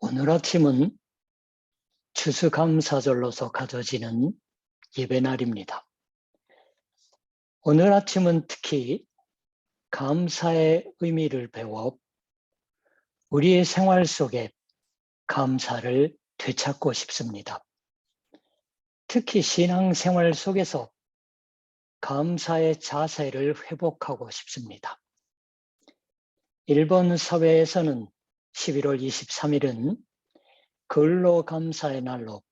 오늘 아침은 추수감사절로서 가져지는 예배날입니다. 오늘 아침은 특히 감사의 의미를 배워 우리의 생활 속에 감사를 되찾고 싶습니다. 특히 신앙생활 속에서 감사의 자세를 회복하고 싶습니다. 일본 사회에서는 11월 23일은 근로감사의 날로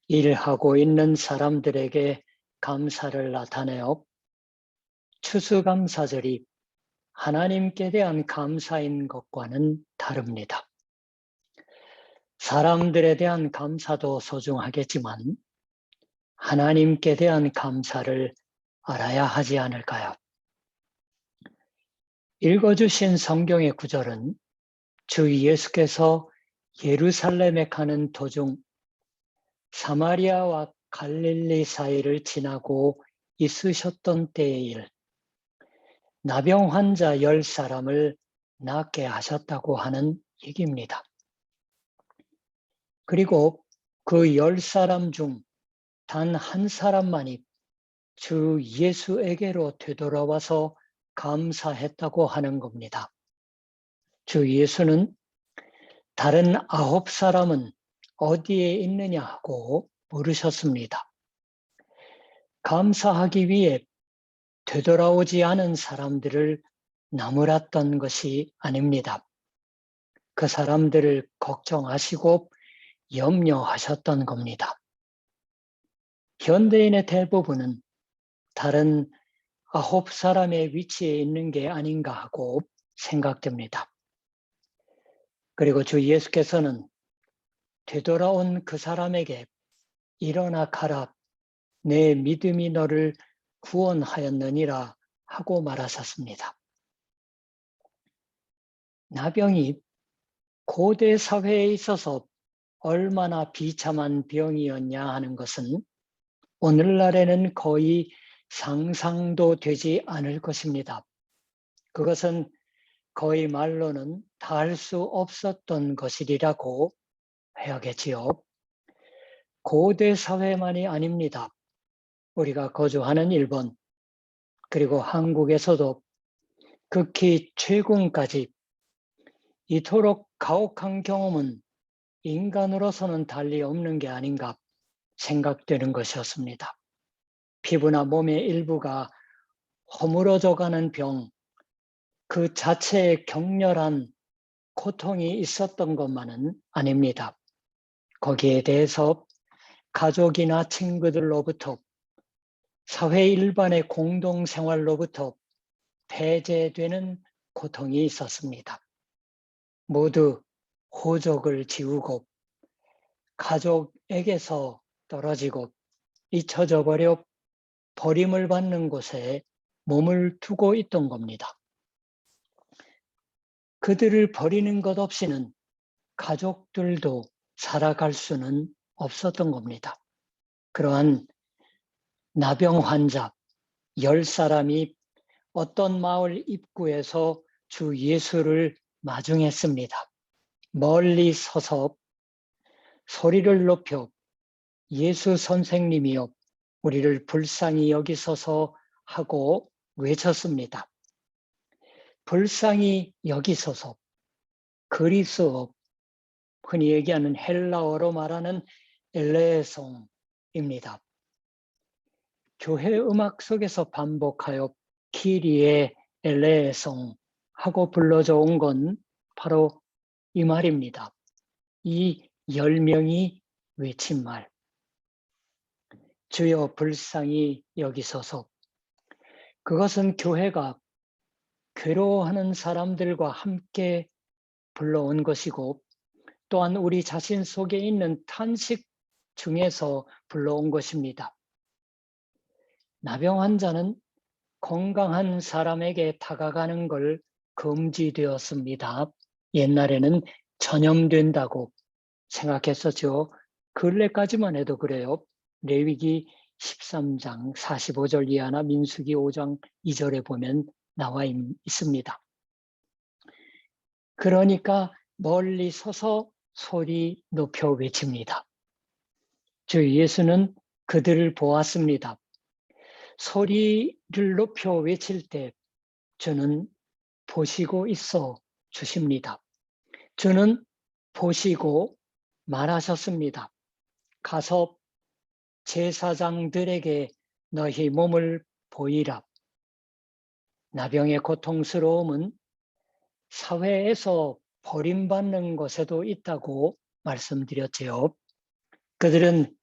일하고 있는 사람들에게 감사를 나타내어 추수감사절이 하나님께 대한 감사인 것과는 다릅니다. 사람들에 대한 감사도 소중하겠지만 하나님께 대한 감사를 알아야 하지 않을까요? 읽어주신 성경의 구절은 주 예수께서 예루살렘에 가는 도중 사마리아와 갈릴리 사이를 지나고 있으셨던 때의 일, 나병 환자 10사람을 낫게 하셨다고 하는 얘기입니다. 그리고 그 10사람 중 단 한 사람만이 주 예수에게로 되돌아와서 감사했다고 하는 겁니다. 주 예수는 다른 9사람은 어디에 있느냐 하고 물으셨습니다. 감사하기 위해 되돌아오지 않은 사람들을 나무랐던 것이 아닙니다. 그 사람들을 걱정하시고 염려하셨던 겁니다. 현대인의 대부분은 다른 9사람의 위치에 있는 게 아닌가 하고 생각됩니다. 그리고 주 예수께서는 되돌아온 그 사람에게 일어나 가라, 내 믿음이 너를 구원하였느니라 하고 말하셨습니다. 나병이 고대 사회에 있어서 얼마나 비참한 병이었냐 하는 것은 오늘날에는 거의 상상도 되지 않을 것입니다. 그것은 거의 말로는 다 할 수 없었던 것이라고 해야겠지요. 고대 사회만이 아닙니다. 우리가 거주하는 일본, 그리고 한국에서도 극히 최근까지 이토록 가혹한 경험은 인간으로서는 달리 없는 게 아닌가 생각되는 것이었습니다. 피부나 몸의 일부가 허물어져가는 병, 그 자체에 격렬한 고통이 있었던 것만은 아닙니다. 거기에 대해서 가족이나 친구들로부터 사회 일반의 공동생활로부터 배제되는 고통이 있었습니다. 모두 호적을 지우고 가족에게서 떨어지고 잊혀져 버려 버림을 받는 곳에 몸을 두고 있던 겁니다. 그들을 버리는 것 없이는 가족들도 살아갈 수는 없었던 겁니다. 그러한 나병 환자 10사람이 어떤 마을 입구에서 주 예수를 마중했습니다. 멀리 서서 소리를 높여 예수 선생님이여 우리를 불쌍히 여기소서 하고 외쳤습니다. 불쌍히 여기소서, 그리스어, 흔히 얘기하는 헬라어로 말하는 엘레송입니다. 교회 음악 속에서 반복하여 키리에 엘레송 하고 불러져 온 건 바로 이 말입니다. 이 10명이 외친 말. 주여 불쌍히 여기소서. 그것은 교회가 괴로워하는 사람들과 함께 불러온 것이고 또한 우리 자신 속에 있는 탄식 중에서 불러온 것입니다. 나병 환자는 건강한 사람에게 다가가는 걸 금지되었습니다. 옛날에는 전염된다고 생각했었죠. 근래까지만 해도 그래요. 레위기 13장 45절 이하나 민수기 5장 2절에 보면 나와 있습니다. 그러니까 멀리 서서 소리 높여 외칩니다. 주 예수는 그들을 보았습니다. 소리를 높여 외칠 때 주는 보시고 있어 주십니다. 주는 보시고 말하셨습니다. 가서 제사장들에게 너희 몸을 보이라. 나병의 고통스러움은 사회에서 버림받는 곳에도 있다고 말씀드렸지요. 그들은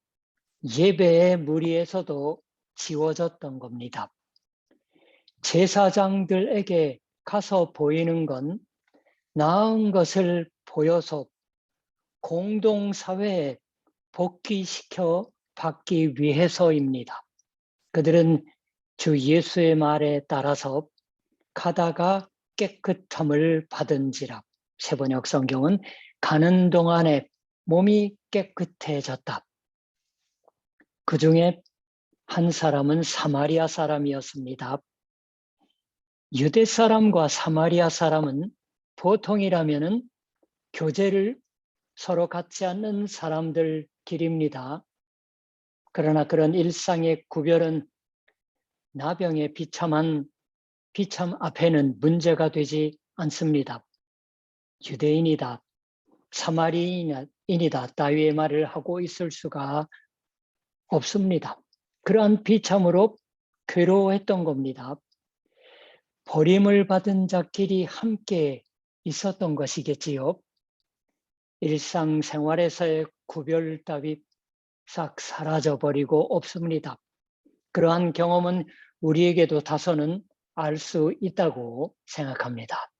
예배의 무리에서도 지워졌던 겁니다. 제사장들에게 가서 보이는 건 나은 것을 보여서 공동사회에 복귀시켜 받기 위해서입니다. 그들은 주 예수의 말에 따라서 가다가 깨끗함을 받은지라. 세번역 성경은 가는 동안에 몸이 깨끗해졌다. 그 중에 한 사람은 사마리아 사람이었습니다. 유대 사람과 사마리아 사람은 보통이라면 교제를 서로 갖지 않는 사람들끼리입니다. 그러나 그런 일상의 구별은 나병의 비참 앞에는 문제가 되지 않습니다. 유대인이다, 사마리아인이다 따위의 말을 하고 있을 수가 없습니다. 그러한 비참으로 괴로워했던 겁니다. 버림을 받은 자끼리 함께 있었던 것이겠지요. 일상생활에서의 구별 따위 싹 사라져버리고 없습니다. 그러한 경험은 우리에게도 다소는 알 수 있다고 생각합니다.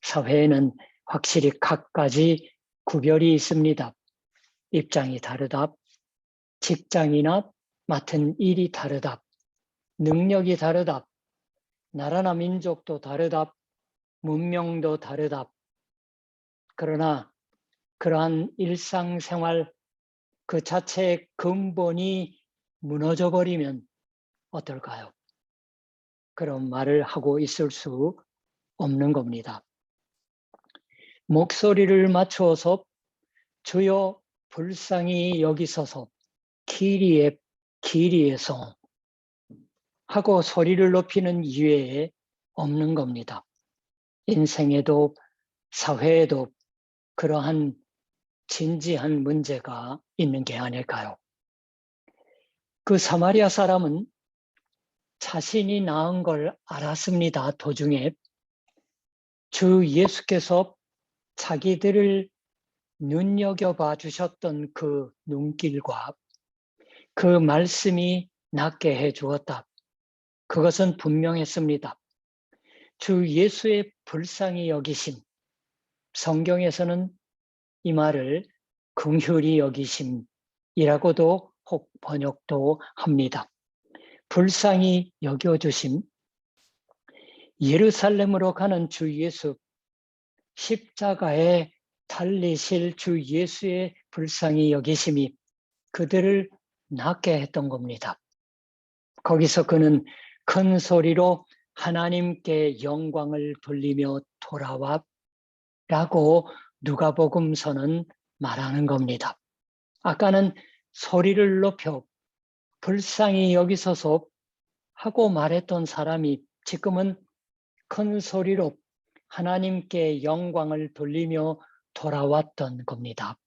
사회에는 확실히 각가지 구별이 있습니다. 입장이 다르다, 직장이나 맡은 일이 다르다, 능력이 다르다, 나라나 민족도 다르다, 문명도 다르다. 그러나 그러한 일상생활 그 자체의 근본이 무너져 버리면 어떨까요? 그런 말을 하고 있을 수 없는 겁니다. 목소리를 맞추어서 주여 불쌍히 여기소서 키리에서 하고 소리를 높이는 이외에 없는 겁니다. 인생에도 사회에도 그러한 진지한 문제가 있는 게 아닐까요? 그 사마리아 사람은 자신이 나은 걸 알았습니다. 도중에 주 예수께서 자기들을 눈여겨봐 주셨던 그 눈길과 그 말씀이 낫게 해 주었다. 그것은 분명했습니다. 주 예수의 불쌍히 여기심, 성경에서는 이 말을 긍휼히 여기심이라고도 혹 번역도 합니다. 불쌍히 여겨주심, 예루살렘으로 가는 주 예수, 십자가에 달리실 주 예수의 불쌍히 여기심이 그들을 낫게 했던 겁니다. 거기서 그는 큰 소리로 하나님께 영광을 돌리며 돌아와 라고 누가복음서는 말하는 겁니다. 아까는 소리를 높여 불쌍히 여기소서 하고 말했던 사람이 지금은 큰 소리로 하나님께 영광을 돌리며 돌아왔던 겁니다.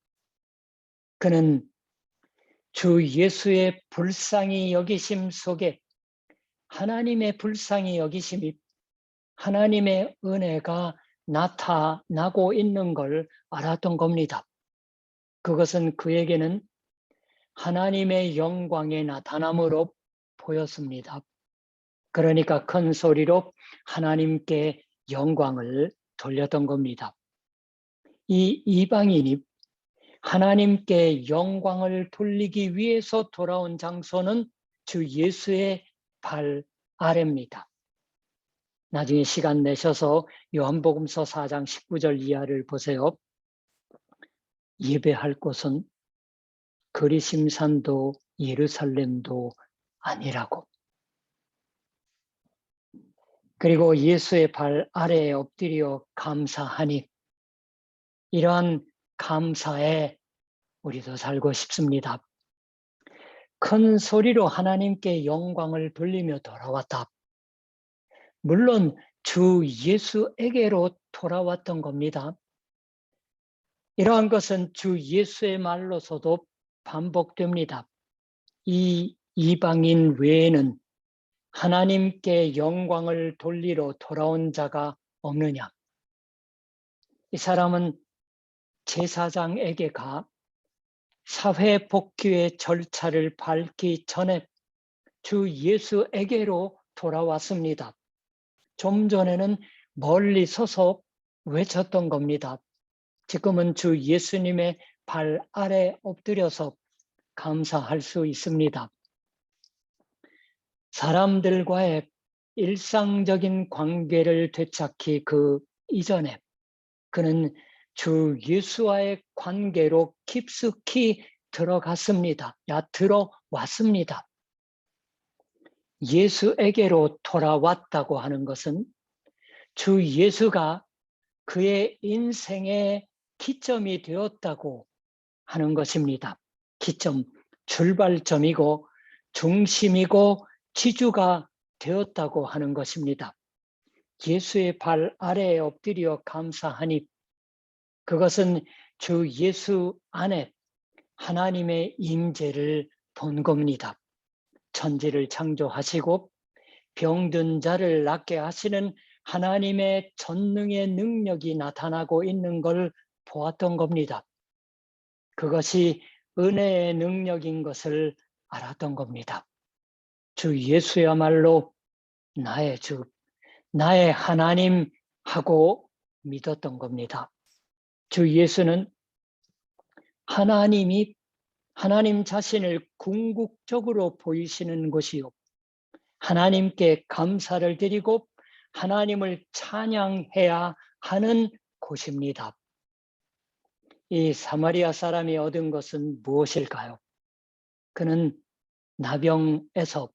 그는 주 예수의 불쌍히 여기심 속에 하나님의 불쌍히 여기심이 하나님의 은혜가 나타나고 있는 걸 알았던 겁니다. 그것은 그에게는 하나님의 영광의 나타남으로 보였습니다. 그러니까 큰 소리로 하나님께 영광을 돌렸던 겁니다. 이 이방인이 하나님께 영광을 돌리기 위해서 돌아온 장소는 주 예수의 발 아래입니다. 나중에 시간 내셔서 요한복음서 4장 19절 이하를 보세요. 예배할 곳은 그리심산도 예루살렘도 아니라고. 그리고 예수의 발 아래에 엎드려 감사하니 이러한 감사에 우리도 살고 싶습니다. 큰 소리로 하나님께 영광을 돌리며 돌아왔다. 물론 주 예수에게로 돌아왔던 겁니다. 이러한 것은 주 예수의 말로서도 반복됩니다. 이 이방인 외에는 하나님께 영광을 돌리러 돌아온 자가 없느냐? 이 사람은 제사장에게 가 사회 복귀의 절차를 밟기 전에 주 예수에게로 돌아왔습니다. 좀 전에는 멀리 서서 외쳤던 겁니다. 지금은 주 예수님의 발 아래 엎드려서 감사할 수 있습니다. 사람들과의 일상적인 관계를 되찾기 그 이전에 그는 주 예수와의 관계로 깊숙이 들어갔습니다. 들어왔습니다. 예수에게로 돌아왔다고 하는 것은 주 예수가 그의 인생의 기점이 되었다고 하는 것입니다. 기점, 출발점이고 중심이고 지주가 되었다고 하는 것입니다. 예수의 발 아래에 엎드려 감사하니 그것은 주 예수 안에 하나님의 임재를 본 겁니다. 천지를 창조하시고 병든 자를 낫게 하시는 하나님의 전능의 능력이 나타나고 있는 걸 보았던 겁니다. 그것이 은혜의 능력인 것을 알았던 겁니다. 주 예수야말로 나의 주, 나의 하나님 하고 믿었던 겁니다. 주 예수는 하나님 자신을 궁극적으로 보이시는 곳이요. 하나님께 감사를 드리고 하나님을 찬양해야 하는 곳입니다. 이 사마리아 사람이 얻은 것은 무엇일까요? 그는 나병에서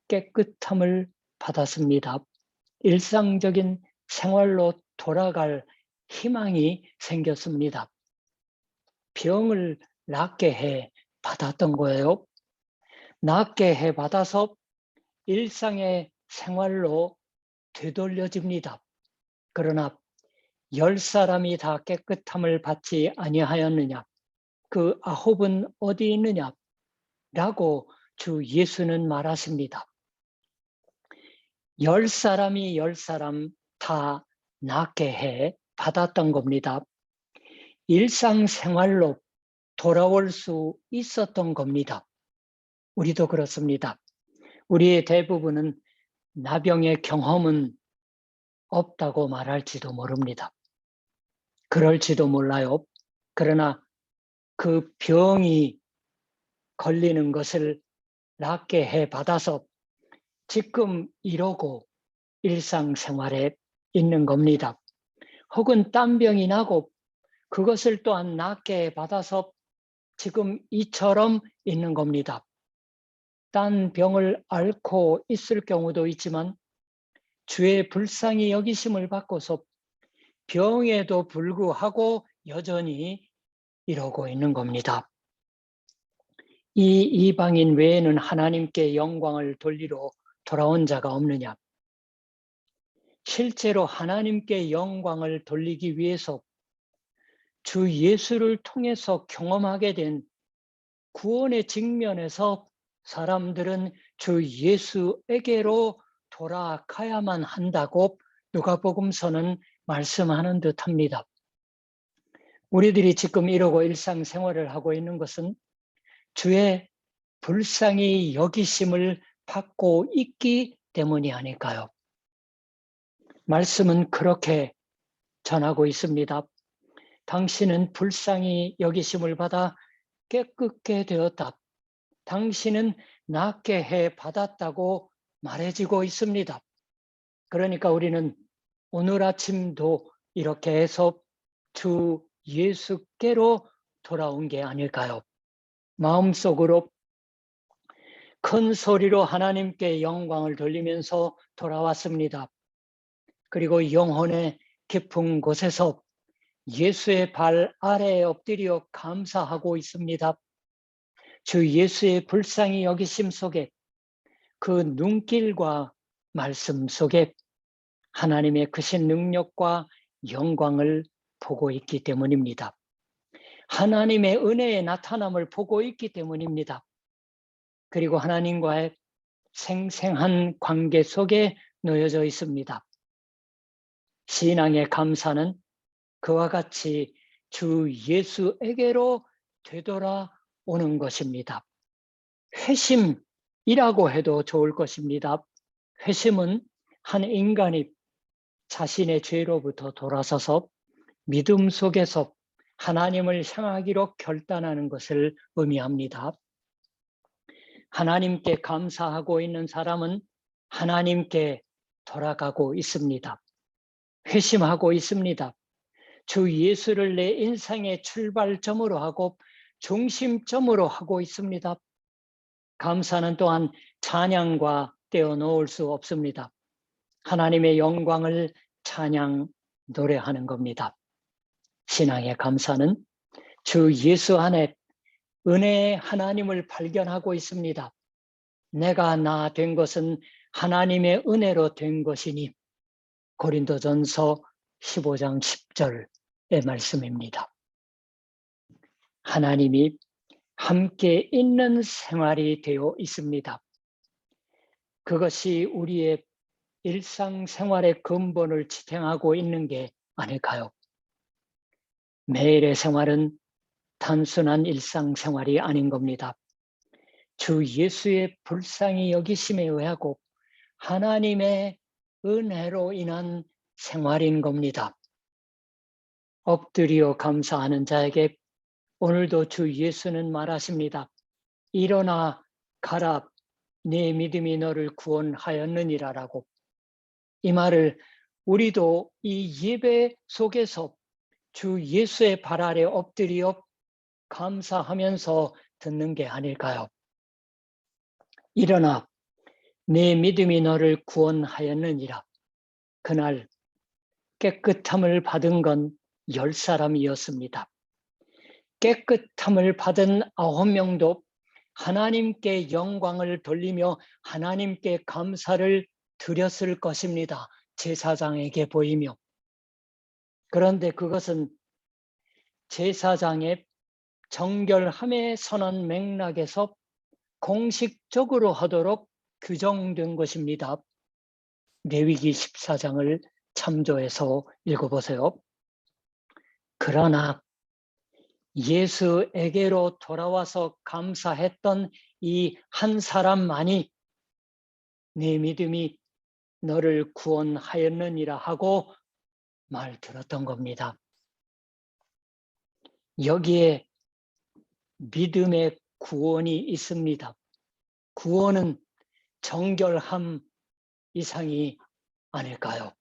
깨끗함을 받았습니다. 일상적인 생활로 돌아갈 희망이 생겼습니다. 병을 낫게 해 받았던 거예요. 낫게 해 받아서 일상의 생활로 되돌려집니다. 그러나 10사람이 다 깨끗함을 받지 아니하였느냐? 그 9은 어디 있느냐? 라고 주 예수는 말하십니다. 10사람이 10사람 다 낫게 해 받았던 겁니다. 일상생활로 돌아올 수 있었던 겁니다. 우리도 그렇습니다. 우리의 대부분은 나병의 경험은 없다고 말할지도 모릅니다. 그럴지도 몰라요. 그러나 그 병이 걸리는 것을 낫게 해 받아서 지금 이러고 일상생활에 있는 겁니다. 혹은 땀병이 나고 그것을 또한 낫게 해 받아서 지금 이처럼 있는 겁니다. 딴 병을 앓고 있을 경우도 있지만 주의 불쌍히 여기심을 받고서 병에도 불구하고 여전히 이러고 있는 겁니다. 이 이방인 외에는 하나님께 영광을 돌리러 돌아온 자가 없느냐? 실제로 하나님께 영광을 돌리기 위해서 주 예수를 통해서 경험하게 된 구원의 직면에서 사람들은 주 예수에게로 돌아가야만 한다고 누가복음서는 말씀하는 듯합니다. 우리들이 지금 이러고 일상생활을 하고 있는 것은 주의 불쌍히 여기심을 받고 있기 때문이 아닐까요? 말씀은 그렇게 전하고 있습니다. 당신은 불쌍히 여기심을 받아 깨끗게 되었다. 당신은 낫게 해 받았다고 말해지고 있습니다. 그러니까 우리는 오늘 아침도 이렇게 해서 주 예수께로 돌아온 게 아닐까요? 마음속으로 큰 소리로 하나님께 영광을 돌리면서 돌아왔습니다. 그리고 영혼의 깊은 곳에서 예수의 발 아래에 엎드려 감사하고 있습니다. 주 예수의 불쌍히 여기심 속에, 그 눈길과 말씀 속에 하나님의 크신 능력과 영광을 보고 있기 때문입니다. 하나님의 은혜의 나타남을 보고 있기 때문입니다. 그리고 하나님과의 생생한 관계 속에 놓여져 있습니다. 신앙의 감사는 그와 같이 주 예수에게로 되돌아오는 것입니다. 회심이라고 해도 좋을 것입니다. 회심은 한 인간이 자신의 죄로부터 돌아서서 믿음 속에서 하나님을 향하기로 결단하는 것을 의미합니다. 하나님께 감사하고 있는 사람은 하나님께 돌아가고 있습니다. 회심하고 있습니다. 주 예수를 내 인생의 출발점으로 하고 중심점으로 하고 있습니다. 감사는 또한 찬양과 떼어놓을 수 없습니다. 하나님의 영광을 찬양, 노래하는 겁니다. 신앙의 감사는 주 예수 안에 은혜의 하나님을 발견하고 있습니다. 내가 나 된 것은 하나님의 은혜로 된 것이니, 고린도전서 15장 10절의 말씀입니다. 하나님이 함께 있는 생활이 되어 있습니다. 그것이 우리의 일상생활의 근본을 지탱하고 있는 게 아닐까요? 매일의 생활은 단순한 일상생활이 아닌 겁니다. 주 예수의 불쌍히 여기심에 의하고 하나님의 은혜로 인한 생활인 겁니다. 엎드려 감사하는 자에게 오늘도 주 예수는 말하십니다. 일어나 가라, 네 믿음이 너를 구원하였느니라라고. 이 말을 우리도 이 예배 속에서 주 예수의 발 아래 엎드려 감사하면서 듣는 게 아닐까요? 일어나 내 믿음이 너를 구원하였느니라. 그날 깨끗함을 받은 건 10사람이었습니다. 깨끗함을 받은 9명도 하나님께 영광을 돌리며 하나님께 감사를 드렸을 것입니다. 제사장에게 보이며. 그런데 그것은 제사장의 정결함의 선언 맥락에서 공식적으로 하도록 규정된 것입니다. 레위기 14장을 참조해서 읽어보세요. 그러나 예수에게로 돌아와서 감사했던 이 한 사람만이 네 믿음이 너를 구원하였느니라 하고 말 들었던 겁니다. 여기에 믿음의 구원이 있습니다. 구원은 정결함 이상이 아닐까요?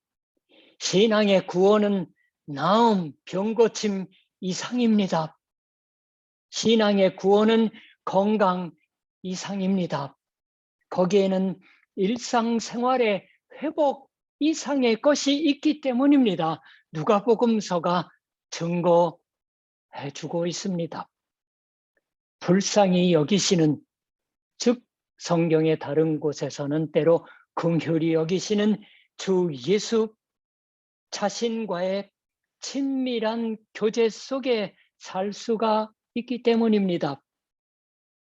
신앙의 구원은 나음, 병고침 이상입니다. 신앙의 구원은 건강 이상입니다. 거기에는 일상생활의 회복 이상의 것이 있기 때문입니다. 누가복음서가 증거해주고 있습니다. 불쌍히 여기시는, 즉 성경의 다른 곳에서는 때로 긍휼히 여기시는 주 예수 자신과의 친밀한 교제 속에 살 수가 있기 때문입니다.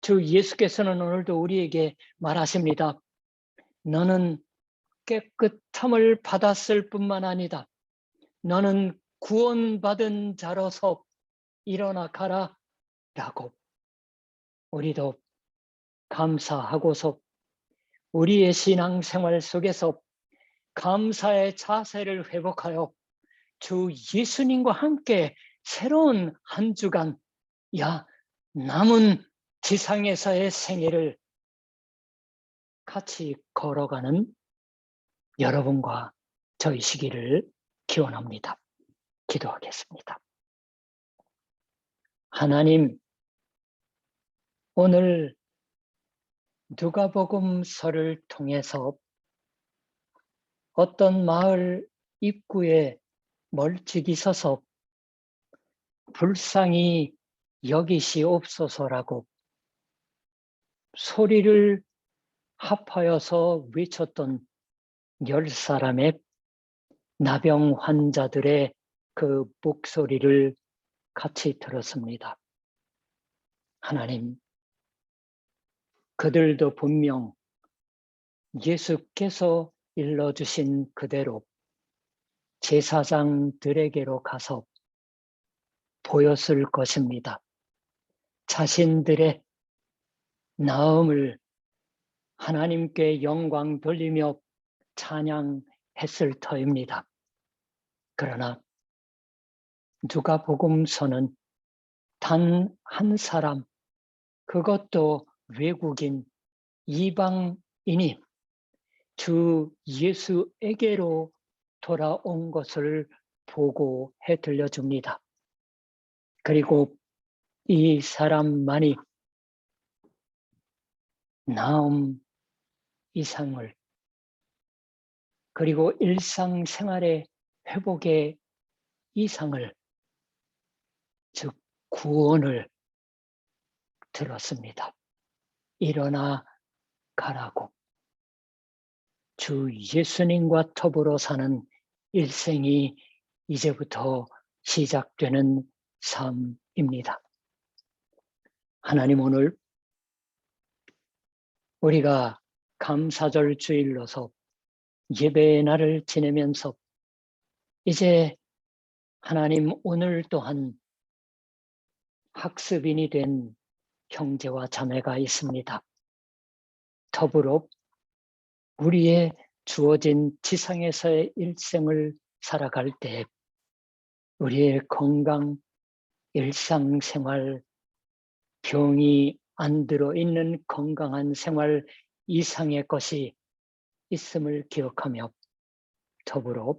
주 예수께서는 오늘도 우리에게 말하십니다. 너는 깨끗함을 받았을 뿐만 아니다. 너는 구원받은 자로서 일어나 가라 라고. 우리도 감사하고서 우리의 신앙생활 속에서 감사의 자세를 회복하여 주 예수님과 함께 새로운 한 주간, 남은 지상에서의 생애를 같이 걸어가는 여러분과 저희시기를 기원합니다. 기도하겠습니다. 하나님, 오늘 누가복음서를 통해서 어떤 마을 입구에 멀찍이 서서 불쌍히 여기시옵소서라고 소리를 합하여서 외쳤던 10사람의 나병 환자들의 그 목소리를 같이 들었습니다. 하나님, 그들도 분명 예수께서 일러주신 그대로 제사장들에게로 가서 보였을 것입니다. 자신들의 나음을 하나님께 영광 돌리며 찬양했을 터입니다. 그러나 누가복음서는 단 한 사람, 그것도 외국인 이방인이 주 예수에게로 돌아온 것을 보고해 들려줍니다. 그리고 이 사람만이 나음 이상을 그리고 일상생활의 회복의 이상을 즉 구원을 들었습니다. 일어나 가라고. 주 예수님과 더불어 사는 일생이 이제부터 시작되는 삶입니다. 하나님, 오늘 우리가 감사절 주일로서 예배의 날을 지내면서 이제 하나님 오늘 또한 학습인이 된 형제와 자매가 있습니다. 더불어 우리의 주어진 지상에서의 일생을 살아갈 때 우리의 건강, 일상생활, 병이 안 들어있는 건강한 생활 이상의 것이 있음을 기억하며 더불어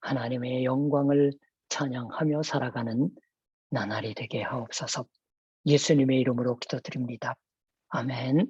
하나님의 영광을 찬양하며 살아가는 나날이 되게 하옵소서. 예수님의 이름으로 기도드립니다. 아멘.